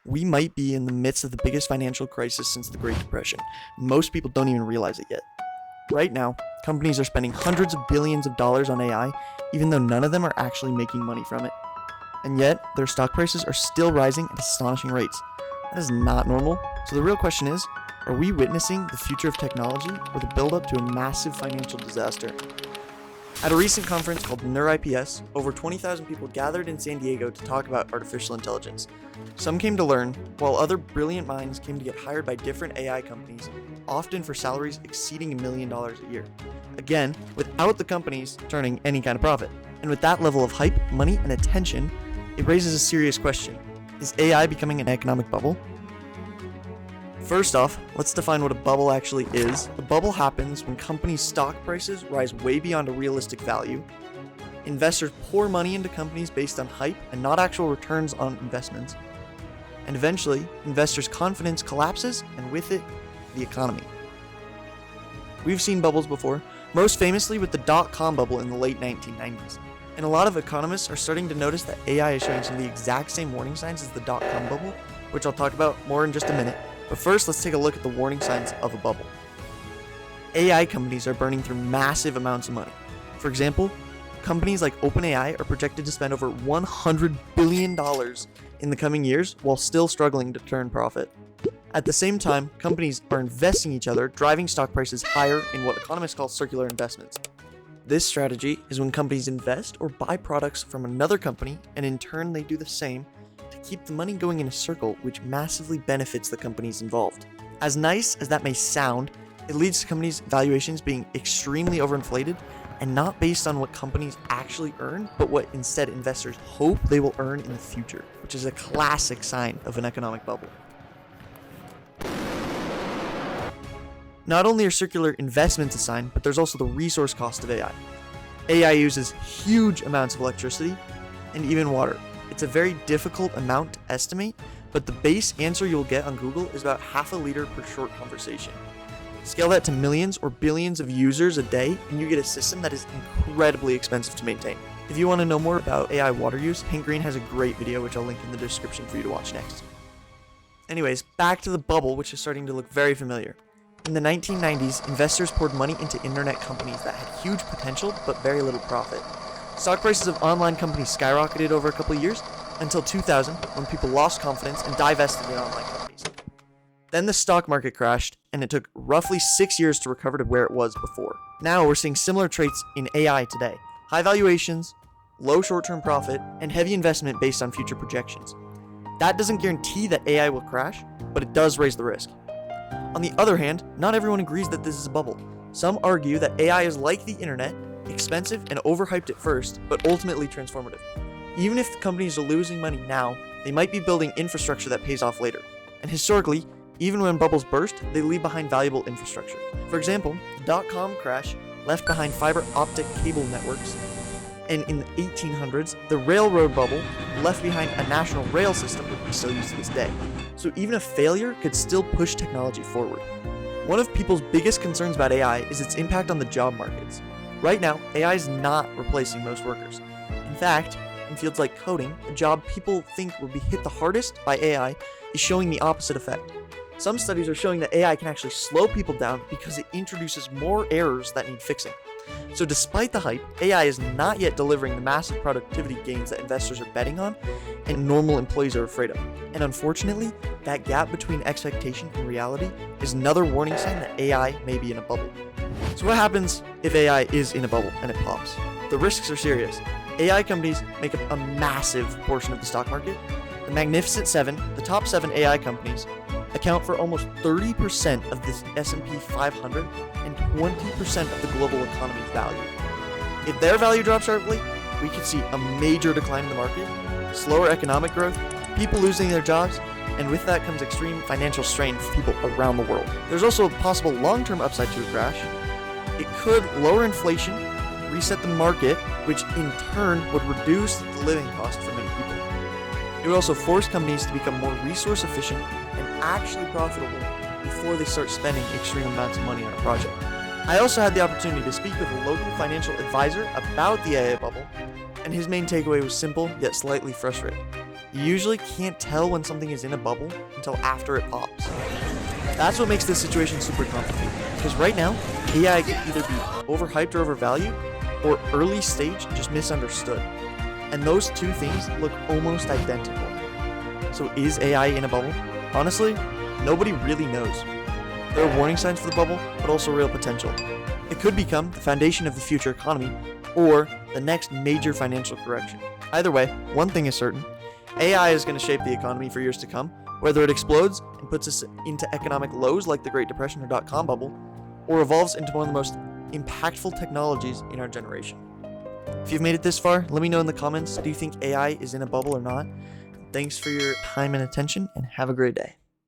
We might be in the midst of the biggest financial crisis since the Great Depression. Most people don't even realize it yet. Right now, companies are spending hundreds of billions of dollars on AI, even though none of them are actually making money from it. And yet, their stock prices are still rising at astonishing rates. That is not normal. So the real question is, are we witnessing the future of technology or the build-up to a massive financial disaster? At a recent conference called NeurIPS, over 20,000 people gathered in San Diego to talk about artificial intelligence. Some came to learn, while other brilliant minds came to get hired by different AI companies, often for salaries exceeding $1 million a year. Again, without the companies turning any kind of profit. And with that level of hype, money, and attention, it raises a serious question. Is AI becoming an economic bubble? First off, let's define what a bubble actually is. A bubble happens when companies' stock prices rise way beyond a realistic value. Investors pour money into companies based on hype and not actual returns on investments. And eventually, investors' confidence collapses, and with it, the economy. We've seen bubbles before, most famously with the dot-com bubble in the late 1990s. And a lot of economists are starting to notice that AI is showing some of the exact same warning signs as the dot-com bubble, which I'll talk about more in just a minute. But first, let's take a look at the warning signs of a bubble. AI companies are burning through massive amounts of money. For example, companies like OpenAI are projected to spend over $100 billion in the coming years while still struggling to turn profit. At the same time, companies are investing each other, driving stock prices higher in what economists call circular investments. This strategy is when companies invest or buy products from another company, and in turn they do the same to keep the money going in a circle, which massively benefits the companies involved. As nice as that may sound, it leads to companies' valuations being extremely overinflated and not based on what companies actually earn, but what instead investors hope they will earn in the future, which is a classic sign of an economic bubble. Not only are circular investments a sign, but there's also the resource cost of AI. AI uses huge amounts of electricity and even water. It's a very difficult amount to estimate, but the base answer you'll get on Google is about half a liter per short conversation. Scale that to millions or billions of users a day, and you get a system that is incredibly expensive to maintain. If you want to know more about AI water use, Hank Green has a great video which I'll link in the description for you to watch next. Anyways, back to the bubble, which is starting to look very familiar. In the 1990s, investors poured money into internet companies that had huge potential but very little profit. Stock prices of online companies skyrocketed over a couple of years until 2000, when people lost confidence and divested in online companies. Then the stock market crashed, and it took roughly 6 years to recover to where it was before. Now we're seeing similar traits in AI today. High valuations, low short-term profit, and heavy investment based on future projections. That doesn't guarantee that AI will crash, but it does raise the risk. On the other hand, not everyone agrees that this is a bubble. Some argue that AI is like the internet, expensive and overhyped at first, but ultimately transformative. Even if the companies are losing money now, they might be building infrastructure that pays off later. And historically, even when bubbles burst, they leave behind valuable infrastructure. For example, the dot-com crash left behind fiber optic cable networks, and in the 1800s, the railroad bubble left behind a national rail system that we still use to this day. So even a failure could still push technology forward. One of people's biggest concerns about AI is its impact on the job markets. Right now, AI is not replacing most workers. In fact, in fields like coding, a job people think will be hit the hardest by AI is showing the opposite effect. Some studies are showing that AI can actually slow people down because it introduces more errors that need fixing. So despite the hype, AI is not yet delivering the massive productivity gains that investors are betting on and normal employees are afraid of. And unfortunately, that gap between expectation and reality is another warning sign that AI may be in a bubble. So what happens if AI is in a bubble and it pops? The risks are serious. AI companies make up a massive portion of the stock market. The Magnificent Seven, the top 7 AI companies, account for almost 30% of this S&P 500 and 20% of the global economy's value. If their value drops sharply, we could see a major decline in the market, slower economic growth, people losing their jobs, and with that comes extreme financial strain for people around the world. There's also a possible long-term upside to a crash. It could lower inflation, reset the market, which in turn would reduce the living cost for many people. It would also force companies to become more resource efficient and actually profitable before they start spending extreme amounts of money on a project. I also had the opportunity to speak with a local financial advisor about the AI bubble, and his main takeaway was simple yet slightly frustrating. You usually can't tell when something is in a bubble until after it pops. That's what makes this situation super complicated, because right now, AI can either be overhyped or overvalued, or early stage just misunderstood. And those two things look almost identical. So is AI in a bubble? Honestly, nobody really knows. There are warning signs for the bubble, but also real potential. It could become the foundation of the future economy, or the next major financial correction. Either way, one thing is certain: AI is going to shape the economy for years to come, whether it explodes and puts us into economic lows like the Great Depression or dot-com bubble, or evolves into one of the most impactful technologies in our generation. If you've made it this far, let me know in the comments, do you think AI is in a bubble or not? Thanks for your time and attention, and have a great day.